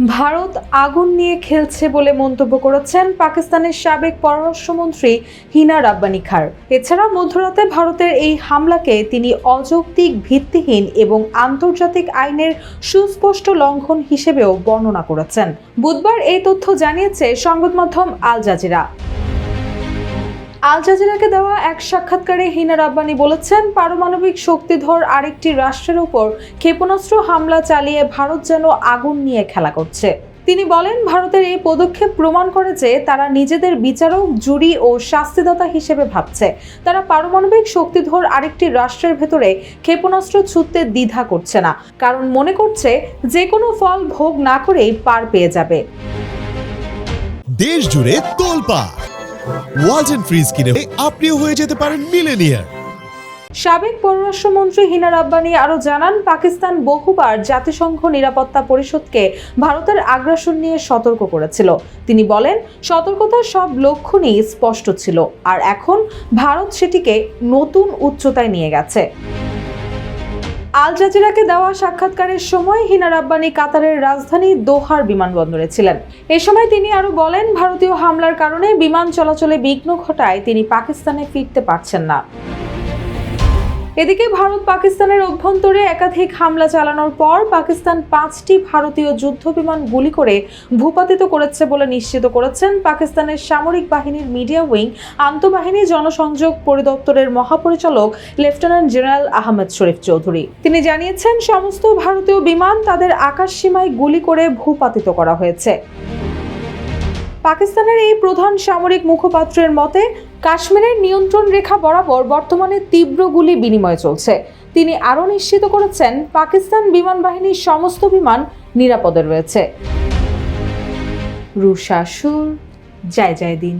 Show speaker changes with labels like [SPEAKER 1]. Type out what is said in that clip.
[SPEAKER 1] ভারত আগুন নিয়ে খেলছে বলে মন্তব্য করেছেন পাকিস্তানের সাবেক পররাষ্ট্রমন্ত্রী হিনা রাব্বানী খার। এছাড়া মধ্যরাতে ভারতের এই হামলাকে তিনি অযৌক্তিক, ভিত্তিহীন এবং আন্তর্জাতিক আইনের সুস্পষ্ট লঙ্ঘন হিসেবেও বর্ণনা করেছেন। বুধবার এই তথ্য জানিয়েছে সংবাদ মাধ্যম আল জাজিরা। আল জাজিরাকে দেওয়া এক সাক্ষাৎকারে হিনা রাব্বানী বলেছেন, পারমাণবিক শক্তিধর আরেকটি রাষ্ট্রের উপর ক্ষেপণাস্ত্র হামলা চালিয়ে ভারত যেন আগুন নিয়ে খেলা করছে। তিনি বলেন, ভারতের এই পদক্ষেপ প্রমাণ করে যে তারা নিজেদের বিচারক, জুরি ও শাস্তিদাতা হিসেবে ভাবছে। তারা পারমাণবিক শক্তিধর আরেকটি রাষ্ট্রের ভেতরে ক্ষেপণাস্ত্র ছুঁড়তে দ্বিধা করছে না, কারণ মনে করছে যে কোনো ফল ভোগ না করেই পার পেয়ে যাবে।
[SPEAKER 2] দেশ জুড়ে তোলপাড় ওয়ালটন ফ্রিজ কিনে আপনিও হয়ে যেতে পারেন মিলেনিয়ার।
[SPEAKER 1] সাবেক পররাষ্ট্রমন্ত্রী হিনা রাব্বানী আরও জানান, পাকিস্তান বহুবার জাতিসংঘ নিরাপত্তা পরিষদকে ভারতের আগ্রাসন নিয়ে সতর্ক করেছিল। তিনি বলেন, সতর্কতার সব লক্ষণই স্পষ্ট ছিল, আর এখন ভারত সেটিকে নতুন উচ্চতায় নিয়ে গেছে। আল জাজিরাকে দেওয়া সাক্ষাৎকারের সময় হিনা রাব্বানী কাতারের রাজধানী দোহার বিমানবন্দরে ছিলেন। এ সময় তিনি আরও বলেন, ভারতীয় হামলার কারণে বিমান চলাচলে বিঘ্ন ঘটায় তিনি পাকিস্তানে ফিরতে পারছেন না। এদিকে ভারত পাকিস্তানের অভ্যন্তরে একাধিক হামলা চালানোর পর পাকিস্তান 5টি ভারতীয় যুদ্ধ বিমান গুলি করে ভূপাতিত করেছে বলে নিশ্চিত করেছেন পাকিস্তানের সামরিক বাহিনীর মিডিয়া উইং আন্তঃবাহিনী জনসংযোগ পরিদপ্তরের মহাপরিচালক লেফটেন্যান্ট জেনারেল আহমেদ শরীফ চৌধুরী। তিনি জানিয়েছেন, সমস্ত ভারতীয় বিমান তাদের আকাশসীমায় গুলি করে ভূপাতিত করা হয়েছে। পাকিস্তানের এই প্রধান সামরিক মুখপাত্রের মতে, কাশ্মীরের নিয়ন্ত্রণ রেখা বরাবর বর্তমানে তীব্র গুলি বিনিময় চলছে। তিনি আরও নিশ্চিত করেছেন, পাকিস্তান বিমান বাহিনীর সমস্ত বিমান নিরাপদে রয়েছে। রুশা সুর, জয় জয় দিন।